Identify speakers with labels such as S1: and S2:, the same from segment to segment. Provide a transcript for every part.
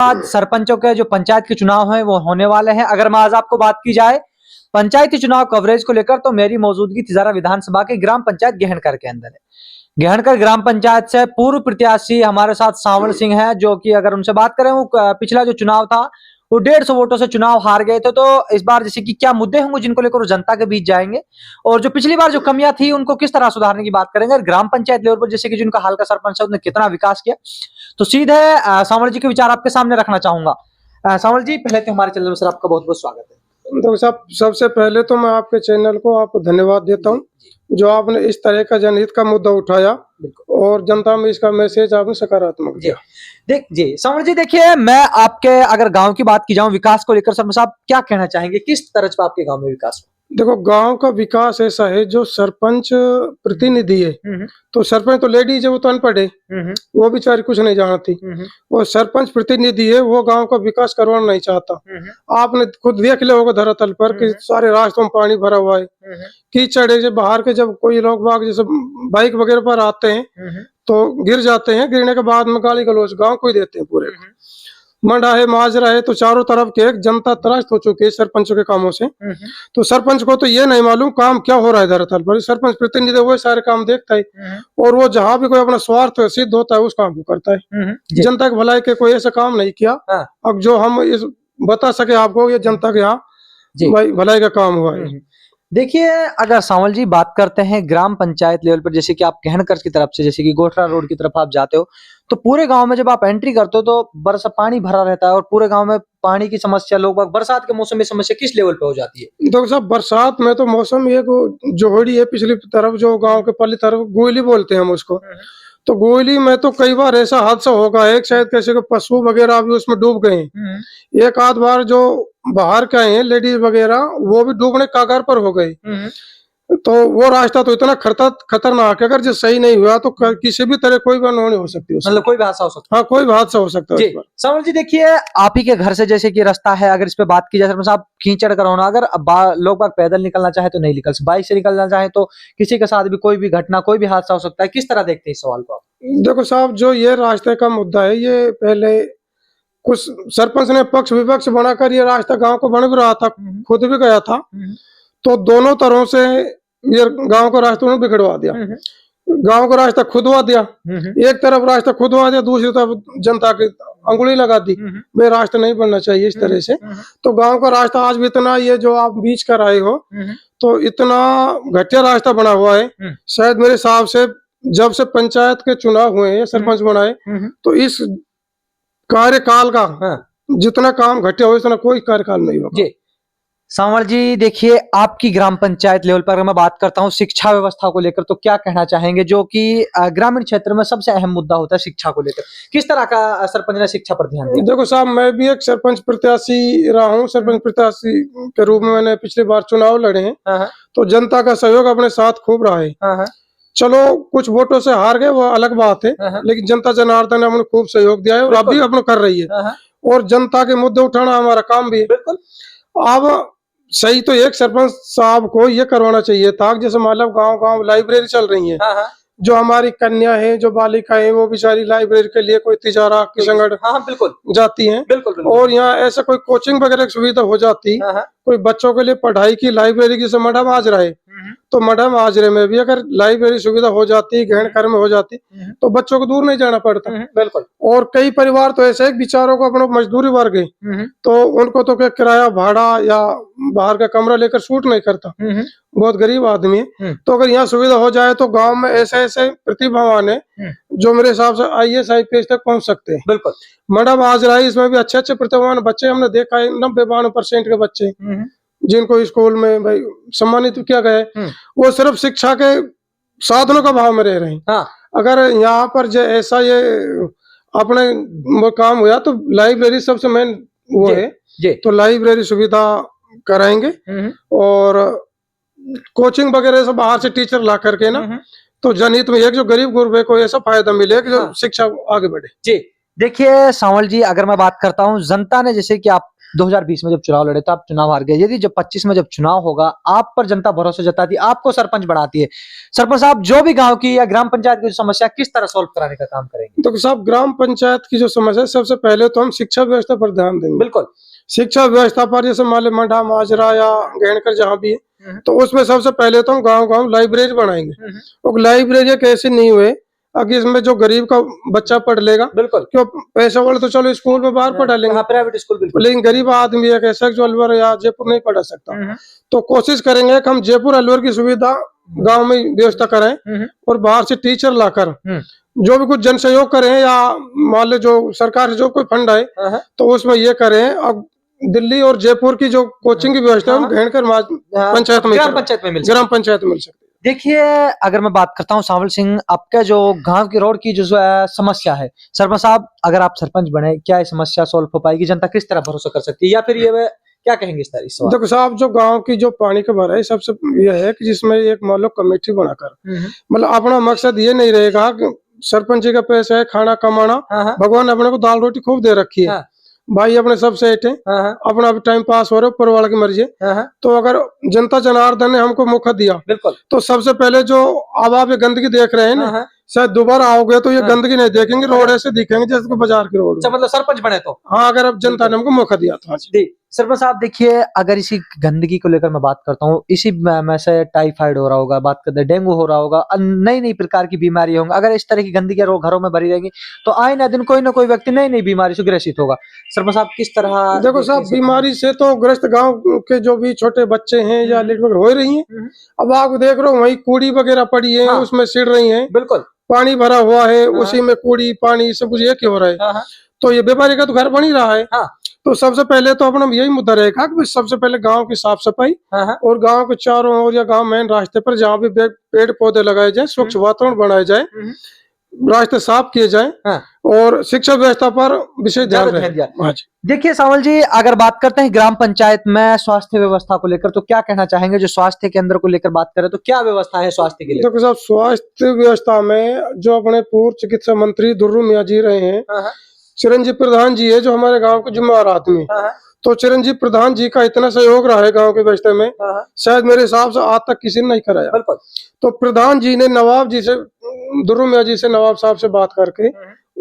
S1: आज सरपंचों के जो पंचायत के चुनाव हैं वो होने वाले हैं। अगर मैं आज आपको बात की जाए पंचायती चुनाव कवरेज को लेकर, तो मेरी मौजूदगी तिजारा विधानसभा के ग्राम पंचायत गहनकर के अंदर है। गहनकर ग्राम पंचायत से पूर्व प्रत्याशी हमारे साथ सांवल सिंह है, जो कि अगर उनसे बात करें, वो पिछला जो चुनाव था वो 150 वोटों से चुनाव हार गए थे। तो इस बार जैसे कि क्या मुद्दे होंगे जिनको लेकर वो जनता के बीच जाएंगे, और जो पिछली बार जो कमियां थी उनको किस तरह सुधारने की बात करेंगे। और ग्राम पंचायत लेवल पर जैसे कि जिनका हाल का सरपंच है उसने कितना विकास किया, तो सीधे सांवल जी के विचार आपके सामने रखना चाहूंगा। सांवल जी, पहले तो हमारे चैनल में सर आपका बहुत बहुत स्वागत है।
S2: तो सब सबसे पहले तो मैं आपके चैनल को आपको धन्यवाद देता हूं, जो आपने इस तरह का जनहित का मुद्दा उठाया और जनता में इसका मैसेज आपने सकारात्मक दिया।
S1: जी सांवल जी, देखिए मैं आपके अगर गांव की बात की जाऊं विकास को लेकर, सरपंच साहब क्या कहना चाहेंगे, किस तरह से आपके गांव में विकास हुआ?
S2: देखो, गांव का विकास ऐसा है, जो सरपंच प्रतिनिधि है, तो सरपंच तो लेडीज है, वो तो अनपढ़ है, वो बेचारी कुछ नहीं जानती। वो सरपंच प्रतिनिधि है, वो गांव का विकास करवाना नहीं चाहता। आपने खुद देख लिया होगा धरातल पर कि सारे रास्तों में पानी भरा हुआ है, कीचड़ है। जब बाहर के जब कोई लोग बाग जैसे बाइक वगैरह पर आते हैं तो गिर जाते हैं, गिरने के बाद में गाली गलौज गाँव को ही देते हैं पूरे। मंडा है, माजरा है, तो चारों तरफ के एक जनता त्रस्त हो चुकी है सरपंचों के कामों से। तो सरपंच को तो ये नहीं मालूम काम क्या हो रहा है धरातल पर। सरपंच प्रतिनिधि वो सारे काम देखता है, और वो जहाँ भी कोई अपना स्वार्थ सिद्ध होता है उस काम को करता है। जनता की भलाई के कोई ऐसा काम नहीं किया। अब जो हम इस बता सके आपको, ये जनता के यहाँ भलाई का काम हुआ है।
S1: देखिए, अगर सांवल जी बात करते हैं ग्राम पंचायत लेवल पर, जैसे कि आप गहनकर की तरफ से जैसे कि गोठरा रोड की तरफ आप जाते हो, तो पूरे गांव में जब आप एंट्री करते हो तो बरसा पानी भरा रहता है, और पूरे गांव में पानी की समस्या, लोग बरसात के मौसम में समस्या किस लेवल पे हो जाती है?
S2: तो साहब, बरसात में तो मौसम एक जोहड़ी है, पिछली तरफ जो गांव के पल्ली तरफ गोयली बोलते हैं हम उसको। तो गोयली में तो कई बार ऐसा हादसा होगा, एक शायद कैसे के पशु वगैरह भी उसमें डूब गए हैं। एक आध बार जो बाहर के आए हैं लेडीज वगैरह, वो भी डूबने कागार पर हो गई। तो वो रास्ता तो इतना खतरनाक है, अगर जो सही नहीं हुआ तो किसी भी तरह कोई भी अनहोनी हो सकती है,
S1: मतलब कोई भी हादसा हो सकता है।
S2: हाँ, कोई भी हादसा हो सकता है।
S1: सांवल जी, देखिए आप ही के घर से जैसे कि रास्ता है, अगर इस पे बात की जाए सरपंच साहब, कीचड़ का होना, अगर लोग बाग पैदल निकलना चाहे तो नहीं निकल, बाइक से निकलना चाहे तो किसी के साथ भी कोई भी घटना, कोई भी हादसा हो सकता है। किस तरह देखते हैं इस सवाल को आप?
S2: देखो साहब, जो ये रास्ते का मुद्दा है, ये पहले कुछ सरपंच ने पक्ष विपक्ष बनाकर ये रास्ता गांव को बन भी रहा था, खुद भी गया था, तो दोनों तरह से ये गांव का रास्ता उन्होंने बिगड़वा दिया। गांव का रास्ता खुदवा दिया, एक तरफ रास्ता खुदवा दिया, दूसरी तरफ जनता की अंगुली लगा दी, भाई रास्ता नहीं बनना चाहिए इस तरह से। तो गांव का रास्ता आज भी इतना, ये जो आप बीच कर आए हो, तो इतना घटिया रास्ता बना हुआ है। शायद मेरे हिसाब से जब से पंचायत के चुनाव हुए हैं, सरपंच बनाए, तो इस कार्यकाल का जितना काम घटिया हो, इतना कोई कार्यकाल नहीं होगा।
S1: सांवल जी, देखिए आपकी ग्राम पंचायत लेवल पर मैं बात करता हूँ शिक्षा व्यवस्था को लेकर, तो क्या कहना चाहेंगे, जो कि ग्रामीण क्षेत्र में सबसे अहम मुद्दा होता है शिक्षा को लेकर, किस तरह का सरपंच ने शिक्षा पर ध्यान दिया?
S2: देखो साहब, मैं भी एक सरपंच प्रत्याशी रहा हूँ। सरपंच प्रत्याशी के रूप में मैंने पिछली बार चुनाव लड़े हैं, तो जनता का सहयोग अपने साथ खूब रहा है। चलो कुछ वोटों से हार गए, वो अलग बात है, लेकिन जनता जनार्दन ने हमने खूब सहयोग दिया है, और अब भी अपना कर रही है, और जनता के मुद्दे उठाना हमारा काम भी है। अब सही तो एक सरपंच साहब को ये करवाना चाहिए था, जैसे मतलब गांव गांव लाइब्रेरी चल रही है, जो हमारी कन्या है, जो बालिका है, वो बेचारी लाइब्रेरी के लिए कोई तिजारा किशनगढ़ बिल्कुल जाती हैं, बिल्कुल। और यहाँ ऐसा कोई कोचिंग वगैरह की सुविधा हो जाती, कोई बच्चों के लिए पढ़ाई की लाइब्रेरी की, मडा माजरा है, तो मडा माजरे में भी अगर लाइब्रेरी सुविधा हो जाती, गहनकर में हो जाती, तो बच्चों को दूर नहीं जाना पड़ता। बिल्कुल। और कई परिवार तो ऐसे बेचारों को अपना मजदूरी वर्ग है, तो उनको तो क्या किराया भाड़ा या बाहर का कमरा लेकर सूट नहीं करता, बहुत गरीब आदमी है। तो अगर यहाँ सुविधा हो जाए तो गांव में ऐसे ऐसे प्रतिभावान है जो मेरे हिसाब से IAS IPS तक पहुंच सकते हैं। बिल्कुल। मैडम आज रही, इसमें भी अच्छे अच्छे प्रतिभावान बच्चे हमने देखा है, 90-92% के बच्चे जिनको स्कूल में भाई सम्मानित किया गया है, वो सिर्फ शिक्षा के साधनों का भाव में रह रहे हैं। अगर यहाँ पर जो ऐसा ये अपने काम हुआ, तो लाइब्रेरी सबसे मेन वो है, तो लाइब्रेरी सुविधा कराएंगे, और कोचिंग वगैरह से बाहर से टीचर ला करके ना, तो जनहित में एक जो गरीब गुरबे को ऐसा फायदा मिले कि जो शिक्षा आगे बढ़े।
S1: जी, देखिए सांवल जी, अगर मैं बात करता हूँ जनता ने, जैसे कि आप 2020 में जब चुनाव लड़े तो आप चुनाव हार गए, यदि जब 25 में जब चुनाव होगा, आप पर जनता भरोसा जताती है, आपको सरपंच बनाती है, सरपंच साहब जो भी गांव की या ग्राम पंचायत की जो समस्या किस तरह सॉल्व कराने का काम करेंगे?
S2: तो साहब ग्राम पंचायत की जो समस्या है, सबसे पहले तो हम शिक्षा व्यवस्था पर ध्यान देंगे।
S1: बिल्कुल।
S2: शिक्षा व्यवस्था पर, जैसे मान लो मंडा, माजरा या घेणकर जहाँ भी है, तो उसमें सबसे पहले तो हम गांव-गांव लाइब्रेरी बनाएंगे। और लाइब्रेरी एक ऐसी नहीं हुए कि इसमें जो गरीब का बच्चा पढ़ लेगा,
S1: बिल्कुल,
S2: क्यों पैसा वाले तो चलो स्कूल में बाहर पढ़ा लेंगे,
S1: प्राइवेट स्कूल, बिल्कुल,
S2: लेकिन गरीब आदमी एक ऐसा जो अलवर या जयपुर नहीं पढ़ा सकता। तो कोशिश करेंगे कि हम जयपुर अलवर की सुविधा गांव में व्यवस्था करें, और बाहर से टीचर लाकर जो भी कुछ जन सहयोग करें, या मान लो जो सरकार से जो कोई फंड आए तो उसमें ये करें। अब दिल्ली और जयपुर की जो कोचिंग की व्यवस्था है घेणकर पंचायत में, ग्राम पंचायत में मिल सकती है।
S1: देखिए, अगर मैं बात करता हूँ सांवल सिंह, आपका जो गांव की रोड की जो समस्या है, सरपंच साहब अगर आप सरपंच बने, क्या ये समस्या सॉल्व हो पाएगी? जनता किस तरह भरोसा कर सकती है, या फिर ये क्या कहेंगे इस तरह?
S2: देखो साहब, जो गांव की जो पानी का भरा है, सबसे यह है कि जिसमें एक मान लो कमेटी बनाकर, मतलब अपना मकसद ये नहीं रहेगा कि सरपंच जी का पैसा है खाना कमाना, भगवान ने अपने को दाल रोटी खूब दे रखी है, भाई अपने सब सेठ है, अपना टाइम पास हो रहा है, ऊपर वाला की मर्जी है। तो अगर जनता जनार्दन ने हमको मौका दिया, बिल्कुल, तो सबसे पहले जो अब आप ये गंदगी देख रहे हैं ना, शायद दोबारा आओगे तो ये गंदगी नहीं देखेंगे, रोड ऐसे दिखेंगे जैसे बाजार की रोड।
S1: मतलब सरपंच बने तो?
S2: हाँ, अगर अब जनता ने हमको मौका दिया तो।
S1: सरपंच साहब देखिए, अगर इसी गंदगी को लेकर मैं बात करता हूँ, इसी में से टाइफाइड हो रहा होगा, बात करते डेंगू हो रहा होगा, नई नई प्रकार की बीमारी होंगी। अगर इस तरह की गंदगी घरों में भरी रहेगी तो आए ना दिन कोई ना कोई व्यक्ति नई नई बीमारी से ग्रसित होगा। सरपंच साहब किस तरह?
S2: देखो साहब, बीमारी से तो ग्रस्त गाँव के जो भी छोटे बच्चे हैं या लेडीज हो रही है। अब आप देख रहे हो वही कूड़ी वगैरह पड़ी है, उसमें सिड़ रही है, बिल्कुल, पानी भरा हुआ है, उसी में कूड़ी पानी सब कुछ एक ही हो रहा है। तो ये बीमारी का तो घर बन ही रहा है। तो सबसे पहले तो अपना यही मुद्दा रहेगा कि सबसे पहले गांव की साफ सफाई, और गांव के चारों ओर या गांव मेन रास्ते पर जहाँ भी पेड़ पौधे लगाए जाए, स्वच्छ वातावरण बनाया जाए, रास्ते साफ किए जाए, और शिक्षा व्यवस्था पर विशेष ध्यान रहे।
S1: देखिए सांवल जी, अगर बात करते हैं ग्राम पंचायत में स्वास्थ्य व्यवस्था को लेकर, तो क्या कहना चाहेंगे? जो स्वास्थ्य केंद्र को लेकर बात करें तो क्या व्यवस्था है स्वास्थ्य के लिए?
S2: देखो साहब, स्वास्थ्य व्यवस्था में जो अपने पूर्व चिकित्सा मंत्री दुर्रू मियाँ जी रहे हैं, चिरंजीव प्रधान जी है जो हमारे गांव के जिम्मेवार आदमी, तो चिरंजीव प्रधान जी का इतना सहयोग रहा है गांव के व्यवस्था में, शायद मेरे हिसाब से आज तक किसी ने नहीं कराया। तो प्रधान जी ने नवाब जी से, दुर्रू मियाँ जी से, नवाब साहब से बात करके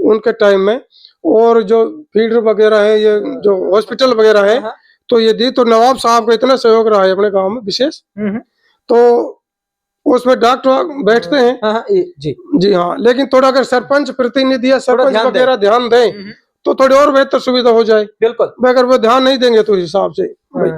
S2: उनके टाइम में, और जो फीडर वगैरह है, ये जो हॉस्पिटल वगैरह है, तो ये दी। तो नवाब साहब का इतना सहयोग रहा है अपने गाँव में विशेष। तो उसमें डॉक्टर बैठते हैं जी हाँ, लेकिन थोड़ा अगर सरपंच प्रतिनिधि या सरपंच वगैरह ध्यान दें तो थोड़ी और बेहतर सुविधा हो जाए। बिल्कुल, अगर वो ध्यान नहीं देंगे तो इस हिसाब से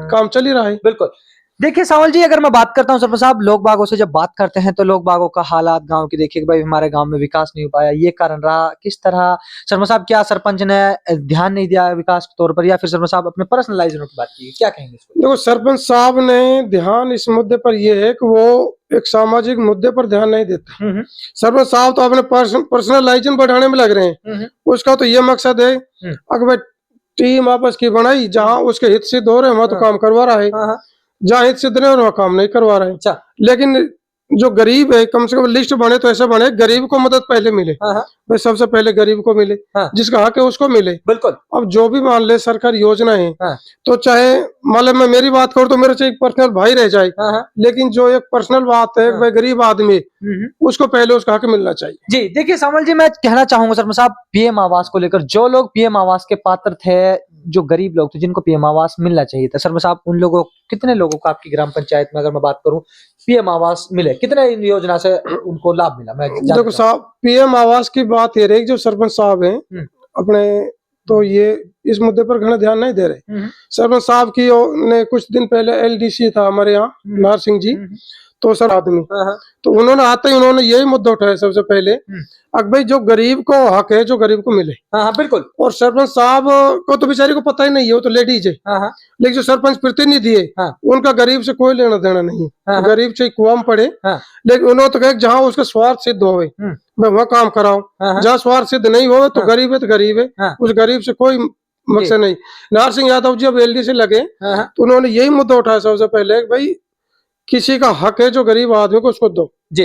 S2: काम चल ही रहा है। बिल्कुल।
S1: देखिए सांवल जी, अगर मैं बात करता हूँ सरपंच साहब, लोग बागों से जब बात करते हैं तो लोग बागों का हालात गांव की देखिए कि भाई हमारे गांव में विकास नहीं हो पाया, ये कारण रहा, किस तरह? सरपंच साहब, क्या सरपंच ने ध्यान नहीं दिया विकास के तौर पर, या फिर सरपंच साहब अपने पर्सनलाइज की बात की, क्या कहेंगे?
S2: देखो, सरपंच साहब ने ध्यान इस मुद्दे पर यह है कि वो एक सामाजिक मुद्दे पर ध्यान नहीं देते। सरपंच साहब तो अपने पर्सनलाइजेशन बढ़ाने में लग रहे हैं। उसका तो ये मकसद है, अगर टीम आपस की बनाई, जहाँ उसके हित सिद्ध हो रहे हैं वहां तो काम करवा रहा है, जहाँ हित सिद्ध नहीं हो रहा काम नहीं करवा रहे हैं। लेकिन जो गरीब है, कम से कम लिस्ट बने तो ऐसा बने गरीब को मदद पहले मिले, भाई सबसे पहले गरीब को मिले, जिसका हक है उसको मिले। बिल्कुल। अब जो भी मान ले सरकारी योजना है, तो चाहे मतलब मैं मेरी बात करूँ तो मेरे से एक पर्सनल भाई रह जाए, लेकिन जो एक पर्सनल बात है, भाई गरीब आदमी, उसको पहले उसका हक मिलना चाहिए।
S1: जी देखिए सांवल जी, मैं कहना चाहूंगा सरपंच साहब, पीएम आवास को लेकर, जो लोग पीएम आवास के पात्र थे, जो गरीब लोग थे जिनको पीएम आवास मिलना चाहिए था, सरपंच साहब उन लोगों, कितने लोगों को आपकी ग्राम पंचायत में अगर मैं बात करूं पीएम आवास मिले, कितने इन योजना से उनको लाभ मिला? मैं
S2: देखो साहब, पीएम आवास की बात ये रही, जो सरपंच साहब हैं अपने, तो ये इस मुद्दे पर घना ध्यान नहीं दे रहे। सरपंच साहब की ने कुछ दिन पहले एलडीसी था हमारे यहाँ, नार सिंह जी, तो सर आदमी, तो उन्होंने आते ही उन्होंने यही मुद्दा उठाया सबसे पहले, अब भाई जो गरीब को हक है, जो गरीब को मिले। बिल्कुल। और सरपंच साहब को तो बेचारी को पता ही नहीं है, वो तो लेडीज है, लेकिन जो सरपंच प्रतिनिधि है उनका गरीब से कोई लेना देना नहीं, गरीब से कुआं में पड़े, लेकिन उन्होंने तो कहा जहाँ उसका स्वार्थ सिद्ध होवे वह काम कराओ, जहाँ स्वार्थ सिद्ध नहीं हो तो गरीब है तो गरीब है, उस गरीब से कोई मकसद नहीं। नार सिंह यादव जी अब एलडी से लगे तो उन्होंने यही मुद्दा उठाया सबसे पहले, भाई किसी का हक है जो गरीब आदमी को उसको दो जी,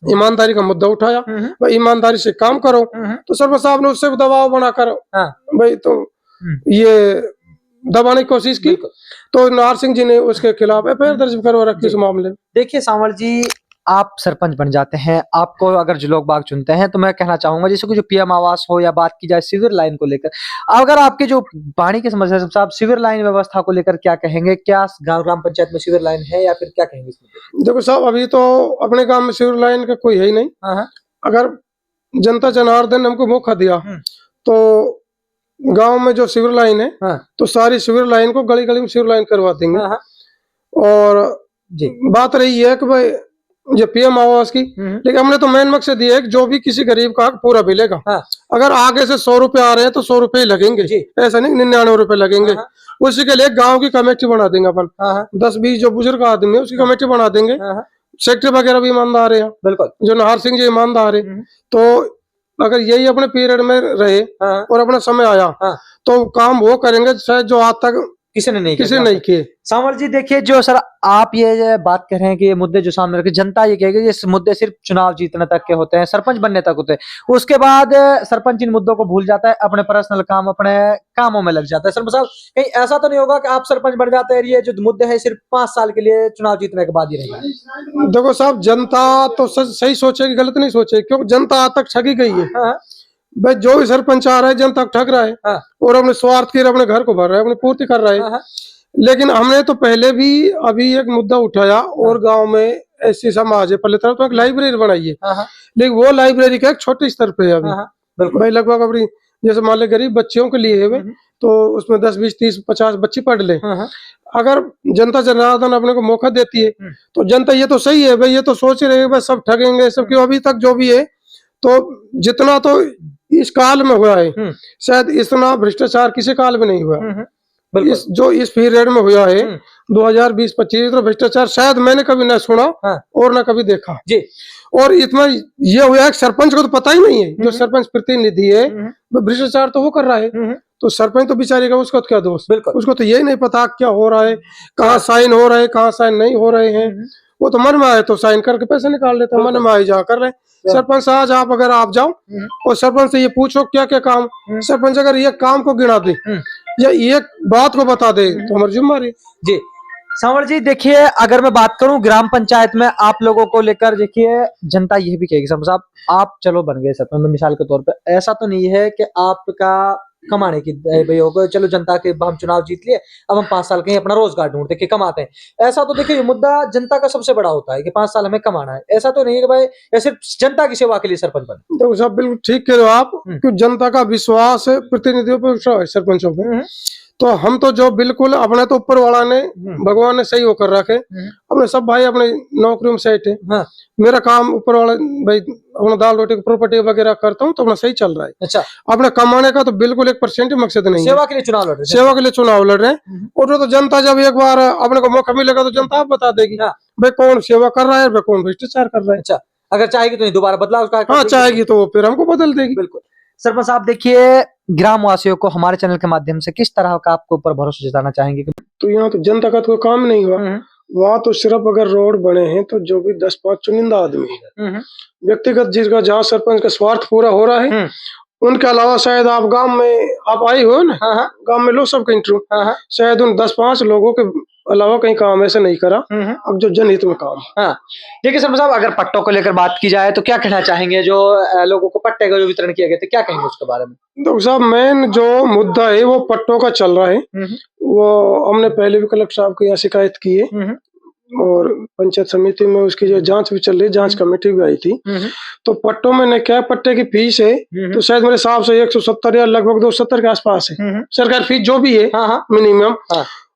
S2: ईमानदारी का मुद्दा उठाया, भाई ईमानदारी से काम करो। तो सरपंच साहब ने उससे दबाव बनाकर भाई तो ये दबाने की कोशिश की, तो नार सिंह जी ने उसके खिलाफ एफआईआर दर्ज करवा रखी इस मामले में।
S1: देखिए सांवल जी, आप सरपंच बन जाते हैं, आपको अगर जो लोग बाग चुनते हैं, तो मैं कहना चाहूंगा जैसे कि जो पीएम आवास हो या बात की जाए सीवर लाइन को लेकर, अगर आपके जो पानी की समस्या है, साहब सीवर लाइन व्यवस्था को लेकर क्या कहेंगे? क्या गांव ग्राम पंचायत में सीवर लाइन है या फिर क्या कहेंगे इसमें?
S2: देखो साहब, अभी तो अपने गांव में सीवर लाइन का कोई है ही नहीं। अगर जनता जनार्दन ने हमको मौका दिया तो गांव में जो सीवर लाइन है तो सारी सीवर लाइन को गली गली में सीवर लाइन करवा देंगे। और बात रही है कि भाई ये पीएम आवास की, लेकिन हमने तो मेन मकसद ये है कि जो भी किसी गरीब का हक पूरा मिलेगा। अगर आगे से 100 रुपए आ रहे हैं तो 100 रुपए लगेंगे, ऐसा नहीं 99 रुपए लगेंगे। उसी के लिए गांव की कमेटी बना देंगे अपन, 10-20 जो बुजुर्ग आदमी है उसकी कमेटी बना देंगे। सेक्रेटरी वगैरह भी ईमानदार है, बिल्कुल, जो नाहर सिंह जी ईमानदार है। तो अगर यही अपने पीरियड में रहे और अपना समय आया तो काम वो करेंगे शायद जो आज तक किसी ने नहीं किए।
S1: सांवल जी देखिए, जो सर आप ये बात कर रहे हैं कि ये मुद्दे जो सामने रखे, जनता ये कहेगी ये मुद्दे सिर्फ चुनाव जीतने तक के होते हैं, सरपंच बनने तक होते हैं, उसके बाद सरपंच इन मुद्दों को भूल जाता है, अपने पर्सनल काम अपने कामों में लग जाता है। सर साहब, कहीं ऐसा तो नहीं होगा कि आप सरपंच बन जाते हैं, ये जो मुद्दे हैं सिर्फ 5 साल के लिए चुनाव जीतने के बाद ही रहेगा?
S2: देखो साहब, जनता तो सही सोचेगी, गलत नहीं सोचेगी, क्योंकि जनता आज तक ठगी गई है। भाई जो भी सरपंच आ रहा है जनता को ठग रहा है और अपने स्वार्थ के अपने घर को भर रहा है, अपनी पूर्ति कर रहा है। लेकिन हमने तो पहले भी अभी एक मुद्दा उठाया और गांव में ऐसी समाज है, पहले तरफ तो एक लाइब्रेरी बनाई है, लेकिन वो लाइब्रेरी का एक छोटे स्तर पे है अभी। भाई लगभग अपनी जैसे मान ले गरीब बच्चियों के लिए है तो उसमें 10, 20, 30, 50 बच्चे पढ़ ले। अगर जनता जनार्दन अपने को मौका देती है तो जनता ये तो सही है भाई, ये तो सोच रहे हैं सब ठगेंगे सब, क्यों अभी तक जो भी है तो जितना तो इस काल में हुआ है शायद इतना भ्रष्टाचार किसी काल में नहीं हुआ। इस पीरियड में हुआ है 2020-25 तो भ्रष्टाचार शायद मैंने कभी न सुना और न कभी देखा जी। और इतना ये हुआ है सरपंच को तो पता ही नहीं है, जो सरपंच प्रतिनिधि है वो भ्रष्टाचार तो वो कर रहा है, तो सरपंच तो बेचारे का उसका क्या दोष, उसको तो यही नहीं पता क्या हो रहा है, कहाँ साइन हो रहा है कहाँ साइन नहीं हो रहे हैं। वो तो मन में आए तो साइन करके पैसे निकाल लेते हैं, मन में आए जा कर रहे। सरपंच आज अगर आप जाओ और सरपंच से ये पूछो क्या क्या काम, सरपंच अगर ये काम को गिना दे या एक बात को बता दे तो हमारी जिम्मेदारी
S1: जी। सांवल जी देखिए, अगर मैं बात करूं ग्राम पंचायत में आप लोगों को लेकर, देखिए जनता ये भी कहेगी साहब आप चलो बन गए सरपंच, मिसाल के तौर पे ऐसा तो नहीं है कि आपका कमाने की भाई होगा, चलो जनता के हम चुनाव जीत लिए अब हम 5 साल कहीं अपना रोजगार ढूंढते कि कमाते हैं, ऐसा तो देखिए मुद्दा जनता का सबसे बड़ा होता है कि 5 साल हमें कमाना है। ऐसा तो नहीं है कि भाई या सिर्फ जनता की सेवा के लिए सरपंच बने।
S2: देखो साहब बिल्कुल ठीक कह रहे हो आप, क्योंकि जनता का विश्वास प्रतिनिधियों पर सरपंचों पे, तो हम तो जो बिल्कुल अपने तो ऊपर वाला ने भगवान ने सही होकर रखे, अपने सब भाई अपने नौकरियों में सेट है। मेरा काम ऊपर वाला भाई अपना दाल रोटी प्रॉपर्टी वगैरह करता हूँ तो अपना सही चल रहा है। अच्छा, अपने कमाने का तो बिल्कुल 1% मकसद नहीं,
S1: सेवा के लिए चुनाव लड़ रहे हैं,
S2: सेवा के लिए चुनाव लड़ रहे हैं। और तो जनता जब एक बार अपने को मौका मिलेगा तो जनता आप बता देगी भाई कौन सेवा कर रहा है भाई कौन भ्रष्टाचार कर रहा है। अच्छा, अगर चाहेगी तो दोबारा बदलाव का, हाँ चाहेगी तो फिर हमको बदल देगी। बिल्कुल।
S1: सरपंच साहब देखिए, ग्राम वासियों को हमारे चैनल के माध्यम से किस तरह का आपके ऊपर भरोसा जताना चाहेंगे?
S2: तो यहाँ तो जनता का तो काम नहीं हुआ, वहाँ तो सिर्फ अगर रोड बने हैं तो जो भी 10-5 चुनिंदा आदमी है व्यक्तिगत जिसका जहाँ सरपंच का स्वार्थ पूरा हो रहा है, उनके अलावा शायद आप गांव में आप आई हो ना, गांव में लोग सबका इंटरव्यू, शायद उन 10-5 लोगों के अलावा कहीं काम ऐसे नहीं करा अब जो जनहित में काम।
S1: देखिए सरपंच साहब, अगर पट्टों को लेकर बात की जाए तो क्या कहना चाहेंगे? जो लोगों को पट्टे का जो वितरण किया गया था क्या कहेंगे उसके बारे में?
S2: तो साहब मेन जो मुद्दा है वो पट्टों का चल रहा है, वो हमने पहले भी कलेक्टर साहब को यहाँ शिकायत की है और पंचायत समिति में उसकी जो जांच भी चल रही है, जांच कमेटी भी आई थी। तो पट्टों में ने क्या पट्टे की फीस है तो शायद मेरे हिसाब से 170 या लगभग 270 के आसपास है सरकारी फीस जो भी है मिनिमम,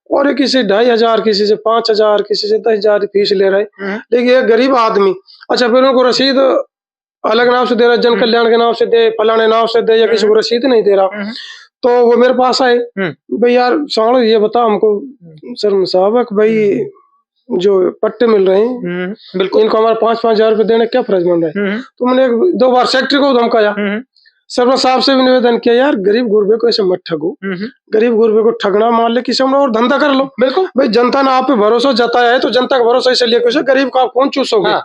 S2: और किसी 2500 किसी से 5000 किसी से 10,000 फीस ले रहे हैं। लेकिन एक गरीब आदमी अच्छा फिर उनको रसीद अलग नाम से दे रहा है, जन कल्याण के नाम से दे, फलाने नाम से दे, या किसी को रसीद नहीं दे रहा, तो वो मेरे पास आए भाई यार साढ़े ये बता हमको सर साहब भाई जो पट्टे मिल रहे हैं बिल्कुल इनको हमारा 5-5 हजार रुपए देने क्या फर्ज बन रहा है। तो मैंने 2 बार सेक्रेटरी को धमकाया, सरपंच साहब से भी निवेदन किया यार गरीब गुरबे को ऐसे मत ठगो, गरीब गुरबे को ठगना मान ले किसी और धंधा कर लो। बिल्कुल भाई जनता ने आप पे भरोसा जताया है तो जनता का भरोसा ऐसे लिए गरीब का आप कौन चूसोगे।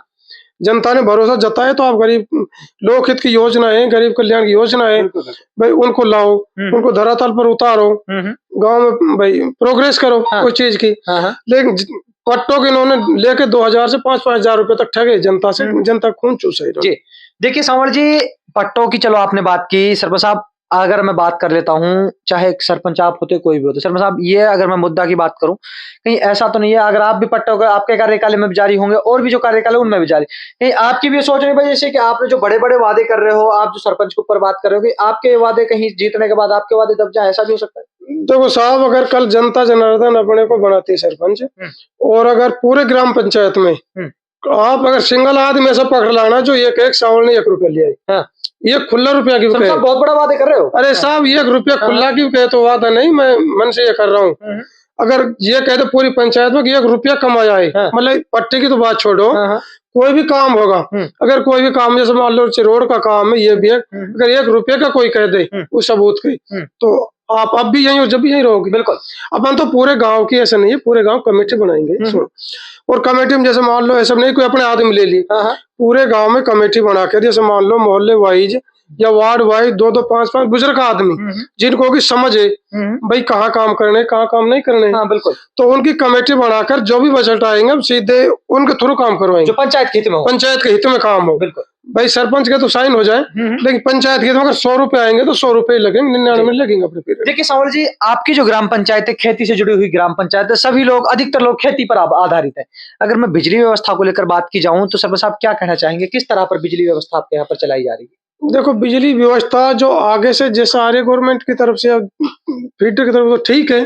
S2: जनता ने भरोसा जताया तो आप गरीब लोकहित की योजना है, गरीब कल्याण की योजना है भाई, उनको लाओ, उनको धरातल पर उतारो, गांव में भाई प्रोग्रेस करो कोई चीज की। लेकिन पट्टों के इन्होंने लेके 2000 से 5-5 हजार रुपए तक ठगे जनता से, जनता खून चूसा जी।
S1: देखिए सांवल जी, पट्टों की चलो आपने बात की, सरपंच साहब अगर मैं बात कर लेता हूँ, चाहे सरपंच आप होते कोई भी होते, सरपंच साहब ये अगर मैं मुद्दा की बात करूं, कहीं ऐसा तो नहीं है अगर आप भी पट्टों का आपके कार्यकाल में भी जारी होंगे और भी जो कार्यकाल है उनमें भी जारी, कहीं आपकी भी सोच रही भाई जैसे कि आपने जो बड़े बड़े वादे कर रहे हो, आप जो सरपंच के ऊपर बात कर रहे हो कि आपके वादे कहीं जीतने के बाद आपके वादे दब जाए, ऐसा भी हो सकता है?
S2: देखो साहब, अगर कल जनता जनार्दन अपने को बनाती है सरपंच और अगर पूरे ग्राम पंचायत में आप अगर सिंगल आदमी ऐसा पकड़ लाना जो एक सांवल ने 1 रुपया लिया है, ये खुला रुपया क्यों कहे?
S1: बहुत बड़ा वादे कर रहे हो।
S2: अरे साहब 1 रुपया खुला क्यों कहे? तो वादा नहीं, मैं मन से ये कर रहा हूँ। अगर ये कहते पूरी पंचायत में 1 रुपया कमाया है, मतलब पट्टे की तो बात छोड़ो, कोई भी काम होगा, अगर कोई भी काम जैसे मान लो रोड का काम है, ये भी है, अगर 1 रुपये का कोई कह दे उस सबूत के, तो आप अब भी यहीं और जब भी यहीं रहोगे।
S1: बिल्कुल।
S2: अपन तो पूरे गांव की ऐसा नहीं है, पूरे गांव कमेटी बनाएंगे। सुनो, और कमेटी में जैसे मान लो ऐसा नहीं कोई अपने आदमी ले ली, पूरे गांव में कमेटी बना के, जैसे मान लो मोहल्ले वाइज या वार्ड वाइज 2-2, 5-5 बुजुर्ग आदमी जिनको की समझ है भाई कहाँ काम करने कहाँ काम नहीं करने।
S1: हाँ बिल्कुल।
S2: तो उनकी कमेटी बनाकर जो भी बजट आएंगे सीधे उनके थ्रू काम करवाएंगे,
S1: जो पंचायत के हित में हो,
S2: पंचायत के हित में काम हो।
S1: बिल्कुल
S2: भाई सरपंच के तो साइन हो जाए, लेकिन पंचायत के अगर 100 रुपए आएंगे तो 100 रुपए लगेंगे, 99 लगेंगे अपने पीरियड।
S1: देखिए सांवल जी, आपकी जो ग्राम पंचायत है, खेती से जुड़ी हुई ग्राम पंचायत है, सभी लोग अधिकतर लोग खेती पर आधारित है। अगर मैं बिजली व्यवस्था को लेकर बात की जाऊं तो सरपंच साहब क्या कहना चाहेंगे, किस तरह पर बिजली व्यवस्था आपके यहाँ पर चलाई जा रही है?
S2: देखो बिजली व्यवस्था जो आगे से जैसा आ रही है गवर्नमेंट की तरफ से या फीडर की तरफ तो ठीक है,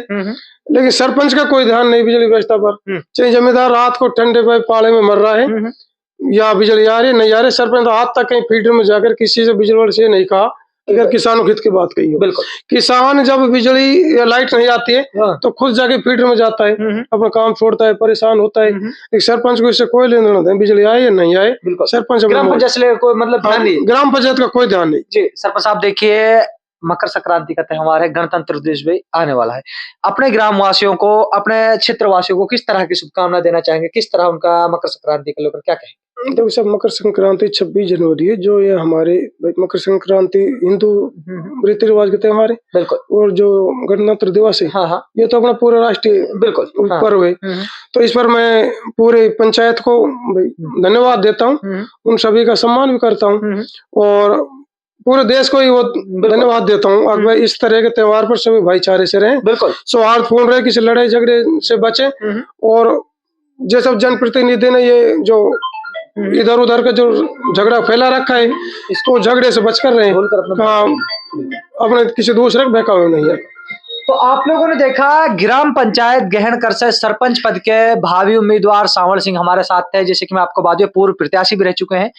S2: लेकिन सरपंच का कोई ध्यान नहीं बिजली व्यवस्था पर। चाहे जमींदार रात को ठंडे पे पाले में मर रहा है या बिजली आ रही है नहीं आ रही, सरपंच तो आज तक कहीं फीडर में जाकर किसी से बिजली वाले से नहीं कहा अगर किसानों के हित की बात कही हो।
S1: बिल्कुल।
S2: किसान जब बिजली या लाइट नहीं आती है तो खुद जाके फीडर में जाता है, अपना काम छोड़ता है, परेशान होता है। एक सरपंच को इससे कोई लेना नहीं है, बिजली आए या नहीं आए, सरपंच
S1: ग्राम पंचायत से कोई मतलब ध्यान नहीं,
S2: ग्राम पंचायत का कोई ध्यान नहीं
S1: जी। सरपंच साहब देखिए, मकर संक्रांति का त्योहार है, गणतंत्र दिवस भी आने वाला है, अपने ग्राम वासियों को, अपने क्षेत्र वासियों को किस तरह की शुभकामना देना चाहेंगे, किस तरह उनका मकर संक्रांति को लेकर क्या कहें?
S2: देखो सब मकर संक्रांति 26 जनवरी है, जो ये हमारे मकर संक्रांति हिंदू रीति रिवाज के त्योहार है।
S1: बिल्कुल। और जो
S2: गणतंत्र दिवस है, ये तो अपना पूरा राष्ट्रीय
S1: बिल्कुल
S2: पर्व है। तो इस पर मैं पूरे पंचायत को धन्यवाद देता हूँ, उन सभी का सम्मान भी करता हूँ और पूरे देश को ही वो धन्यवाद देता हूँ। अगर इस तरह के त्योहार पर सभी भाईचारे से रहें, बिल्कुल सौहार्दपूर्ण रहे, किसी लड़ाई झगड़े से बचे और जो सब जनप्रतिनिधि ने ये जो इधर उधर का जो झगड़ा फैला रखा है इसको झगड़े से बचकर रहे, अपने किसी दूसरे को बहकावे नहीं है।
S1: तो आप लोगों ने देखा ग्राम पंचायत गहनकर से सरपंच पद के भावी उम्मीदवार सांवल सिंह हमारे साथ थे, जैसे कि मैं आपको बात पूर्व प्रत्याशी भी रह चुके हैं।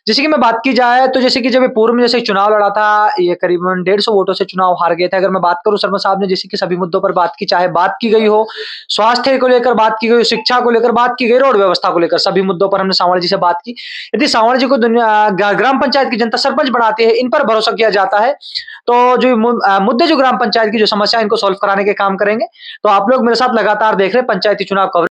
S1: जैसे कि मैं बात की जाए तो जैसे कि जब पूर्व में जैसे चुनाव लड़ा था, ये करीबन 150 वोटों से चुनाव हार गए थे। अगर मैं बात करूं सरपंच साहब ने जैसे कि सभी मुद्दों पर बात की, चाहे बात की गई हो स्वास्थ्य को लेकर, बात की गई हो शिक्षा को लेकर, बात की गई रोड व्यवस्था को लेकर, सभी मुद्दों पर हमने सांवल जी से बात की। यदि सांवल जी को ग्राम पंचायत की जनता सरपंच बनाती है, इन पर भरोसा किया जाता है, तो जो मुद्दे जो ग्राम पंचायत की जो समस्या इनको सॉल्व कराने के काम करेंगे। तो आप लोग मेरे साथ लगातार देख रहे हैं पंचायती चुनाव कवरेज।